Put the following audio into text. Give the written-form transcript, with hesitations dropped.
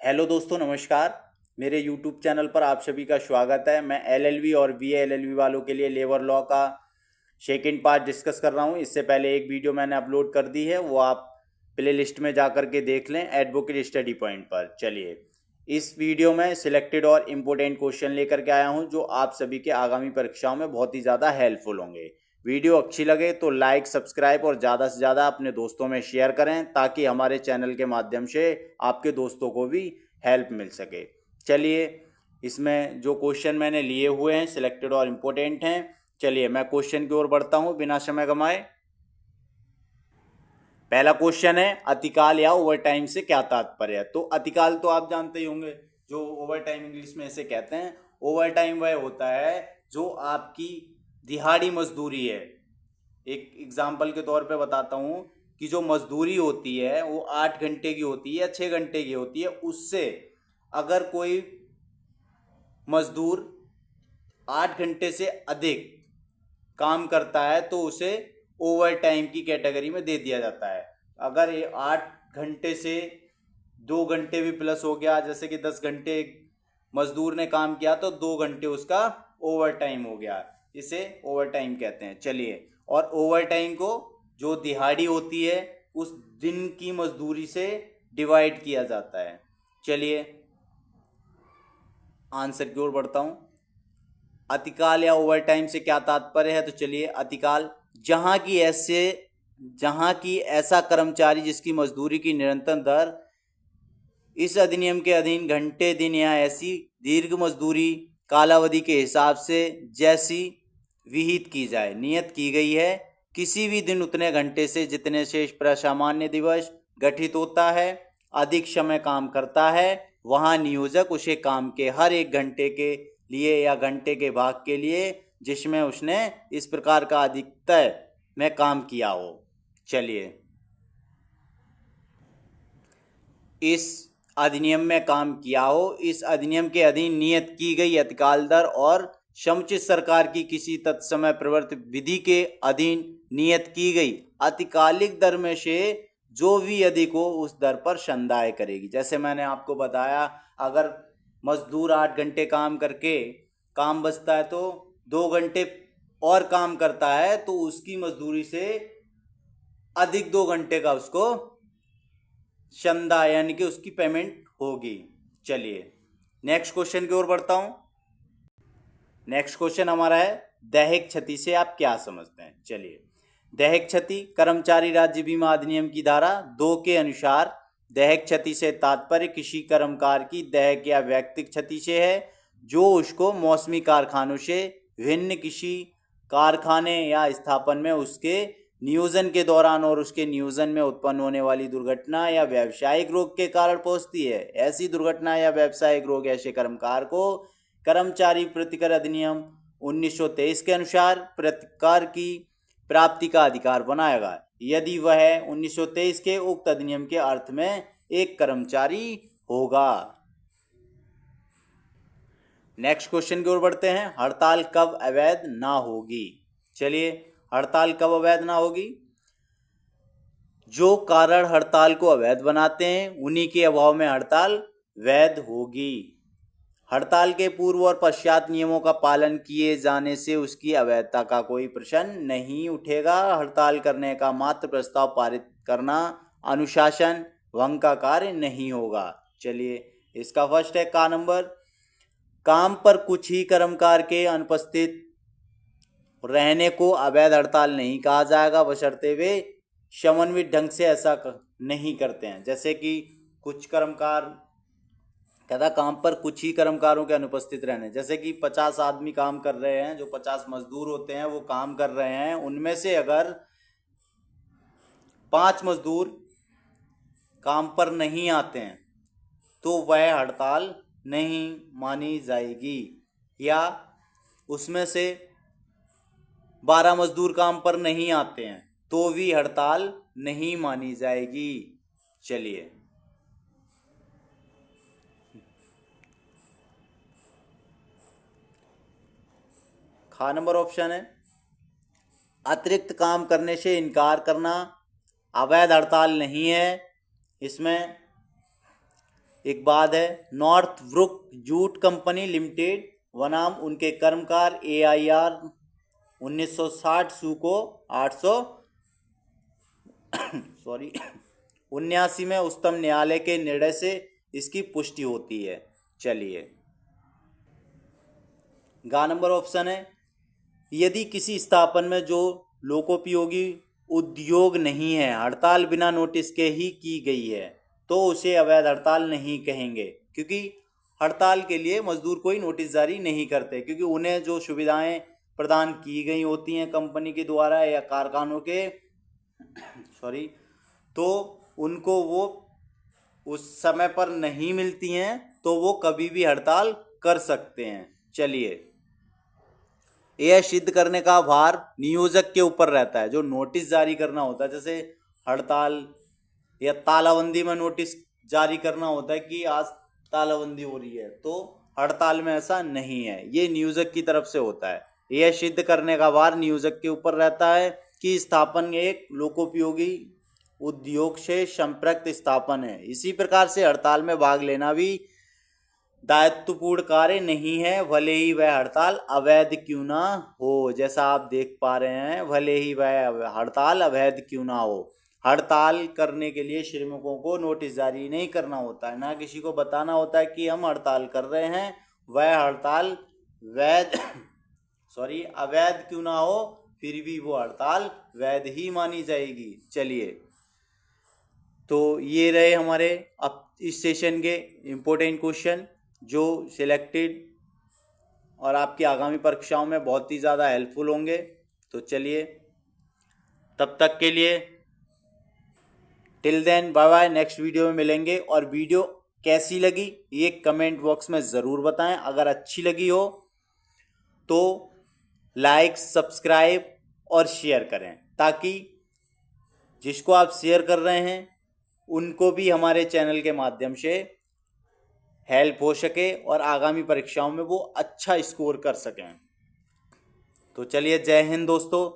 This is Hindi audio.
हेलो दोस्तों, नमस्कार। मेरे यूट्यूब चैनल पर आप सभी का स्वागत है। मैं एलएलबी और बीए वालों के लिए लेबर लॉ का सेकंड पार्ट डिस्कस कर रहा हूं। इससे पहले एक वीडियो मैंने अपलोड कर दी है, वो आप प्ले लिस्ट में जा कर के देख लें, एडवोकेट स्टडी पॉइंट पर। चलिए, इस वीडियो में सिलेक्टेड और इम्पोर्टेंट क्वेश्चन लेकर के आया हूं, जो आप सभी के आगामी परीक्षाओं में बहुत ही ज़्यादा हेल्पफुल होंगे। वीडियो अच्छी लगे तो लाइक, सब्सक्राइब और ज़्यादा से ज़्यादा अपने दोस्तों में शेयर करें, ताकि हमारे चैनल के माध्यम से आपके दोस्तों को भी हेल्प मिल सके। चलिए, इसमें जो क्वेश्चन मैंने लिए हुए हैं सिलेक्टेड और इम्पोर्टेंट हैं। चलिए, मैं क्वेश्चन की ओर बढ़ता हूं बिना समय गंवाए। पहला क्वेश्चन है, अतिकाल या ओवर टाइम से क्या तात्पर्य है। तो अतिकाल तो आप जानते ही होंगे, जो ओवर टाइम इंग्लिश में ऐसे कहते हैं। ओवर टाइम वह होता है जो आपकी दिहाड़ी मजदूरी है। एक एग्जाम्पल के तौर पे बताता हूँ कि जो मजदूरी होती है वो 8 घंटे की होती है या 6 घंटे की होती है। उससे अगर कोई मजदूर 8 घंटे से अधिक काम करता है तो उसे ओवर टाइम की कैटेगरी में दे दिया जाता है। अगर ये 8 घंटे से 2 घंटे भी प्लस हो गया, जैसे कि 10 घंटे मजदूर ने काम किया तो 2 घंटे उसका ओवर टाइम हो गया, इसे ओवर टाइम कहते हैं। चलिए, और ओवर टाइम को जो दिहाड़ी होती है उस दिन की मजदूरी से डिवाइड किया जाता है। चलिए, आंसर की ओर बढ़ता हूँ। अतिकाल या ओवर टाइम से क्या तात्पर्य है। तो चलिए, अतिकाल जहां की ऐसा कर्मचारी जिसकी मजदूरी की निरंतर दर इस अधिनियम के अधीन घंटे, दिन या ऐसी दीर्घ मजदूरी कालावधि के हिसाब से जैसी विहित की जाए, नियत की गई है, किसी भी दिन उतने घंटे से जितने से प्रसामान्य दिवस गठित होता है, अधिक समय काम करता है, वहां नियोजक उसे काम के हर एक घंटे के लिए या घंटे के भाग के लिए जिसमें उसने इस प्रकार का अधिकतर में काम किया हो। चलिए, इस अधिनियम में काम किया हो, इस अधिनियम के अधीन नियत की गई अतिकाल दर और समुचित सरकार की किसी तत्समय प्रवर्तित विधि के अधीन नियत की गई अतिकालिक दर में से जो भी अधिक हो उस दर पर संदाय करेगी। जैसे मैंने आपको बताया, अगर मजदूर 8 घंटे काम करके काम बचता है तो 2 घंटे और काम करता है तो उसकी मजदूरी से अधिक 2 घंटे का उसको चंदा यानी कि उसकी पेमेंट होगी। चलिए, नेक्स्ट क्वेश्चन की ओर बढ़ता हूं। नेक्स्ट क्वेश्चन हमारा है, दैहिक क्षति से आप क्या समझते हैं। चलिए, दैहिक क्षति कर्मचारी राज्य बीमा अधिनियम की धारा 2 के अनुसार दैहिक क्षति से तात्पर्य किसी कर्मकार की दैहिक या व्यक्तिगत क्षति से है जो उसको मौसमी कारखानों से भिन्न किसी कारखाने या स्थापन में उसके नियोजन के दौरान और उसके नियोजन में उत्पन्न होने वाली दुर्घटना या व्यावसायिक रोग के कारण पहुंचती है। ऐसी दुर्घटना या व्यावसायिक रोग ऐसे कर्मकार को कर्मचारी प्रतिकर अधिनियम 1923 के अनुसार प्रतिकार की प्राप्ति का अधिकार बनाएगा, यदि वह 1923 के उक्त अधिनियम के अर्थ में एक कर्मचारी होगा। नेक्स्ट क्वेश्चन की ओर बढ़ते हैं, हड़ताल कब अवैध ना होगी। चलिए, हड़ताल कब अवैध ना होगी। जो कारण हड़ताल को अवैध बनाते हैं उन्हीं के अभाव में हड़ताल वैध होगी। हड़ताल के पूर्व और पश्चात नियमों का पालन किए जाने से उसकी अवैधता का कोई प्रश्न नहीं उठेगा। हड़ताल करने का मात्र प्रस्ताव पारित करना अनुशासन भंग का कार्य नहीं होगा। चलिए, इसका फर्स्ट है का नंबर, काम पर कुछ ही कर्मकार के अनुपस्थित रहने को अवैध हड़ताल नहीं कहा जाएगा, बशर्ते वे समन्वित ढंग से ऐसा नहीं करते हैं। जैसे कि कुछ कर्मकार कहता काम पर कुछ ही कर्मकारों के अनुपस्थित रहने, जैसे कि 50 आदमी काम कर रहे हैं, जो 50 मजदूर होते हैं वो काम कर रहे हैं, उनमें से अगर 5 मजदूर काम पर नहीं आते हैं तो वह हड़ताल नहीं मानी जाएगी। या उसमें से 12 मजदूर काम पर नहीं आते हैं तो भी हड़ताल नहीं मानी जाएगी। चलिए, खा नंबर ऑप्शन है, अतिरिक्त काम करने से इनकार करना अवैध हड़ताल नहीं है। इसमें एक बात है, North Brook Jute Company Limited बनाम उनके कर्मकार AIR 1960 सू को 800 सॉरी 79 में उच्चतम न्यायालय के निर्णय से इसकी पुष्टि होती है। चलिए, गा नंबर ऑप्शन है, यदि किसी स्थापन में जो लोकोपयोगी उद्योग नहीं है हड़ताल बिना नोटिस के ही की गई है तो उसे अवैध हड़ताल नहीं कहेंगे, क्योंकि हड़ताल के लिए मजदूर कोई नोटिस जारी नहीं करते, क्योंकि उन्हें जो सुविधाएं प्रदान की गई होती हैं कंपनी के द्वारा या कारखानों के तो उनको वो उस समय पर नहीं मिलती हैं तो वो कभी भी हड़ताल कर सकते हैं। चलिए, यह सिद्ध करने का भार नियोजक के ऊपर रहता है। जो नोटिस जारी करना होता है, जैसे हड़ताल या तालाबंदी में नोटिस जारी करना होता है कि आज तालाबंदी हो रही है, तो हड़ताल में ऐसा नहीं है, ये नियोजक की तरफ से होता है। यह सिद्ध करने का भार नियोजक के ऊपर रहता है कि स्थापन एक लोकोपयोगी उद्योग से संपर्क स्थापन है। इसी प्रकार से हड़ताल में भाग लेना भी दायित्वपूर्ण कार्य नहीं है, भले ही वह हड़ताल अवैध क्यों ना हो। जैसा आप देख पा रहे हैं, भले ही वह हड़ताल अवैध क्यों ना हो। हड़ताल करने के लिए श्रमिकों को नोटिस जारी नहीं करना होता है, ना किसी को बताना होता है कि हम हड़ताल कर रहे हैं, वह हड़ताल वैध अवैध क्यों ना हो, फिर भी वो हड़ताल वैध ही मानी जाएगी। चलिए, तो ये रहे हमारे अब इस सेशन के इम्पोर्टेंट क्वेश्चन जो सिलेक्टेड और आपकी आगामी परीक्षाओं में बहुत ही ज़्यादा हेल्पफुल होंगे। तो चलिए, तब तक के लिए till then bye bye, next video में मिलेंगे। और वीडियो कैसी लगी ये कमेंट बॉक्स में ज़रूर बताएं। अगर अच्छी लगी हो तो लाइक, सब्सक्राइब और शेयर करें, ताकि जिसको आप शेयर कर रहे हैं उनको भी हमारे चैनल के माध्यम से हेल्प हो सके और आगामी परीक्षाओं में वो अच्छा स्कोर कर सकें। तो चलिए, जय हिंद दोस्तों।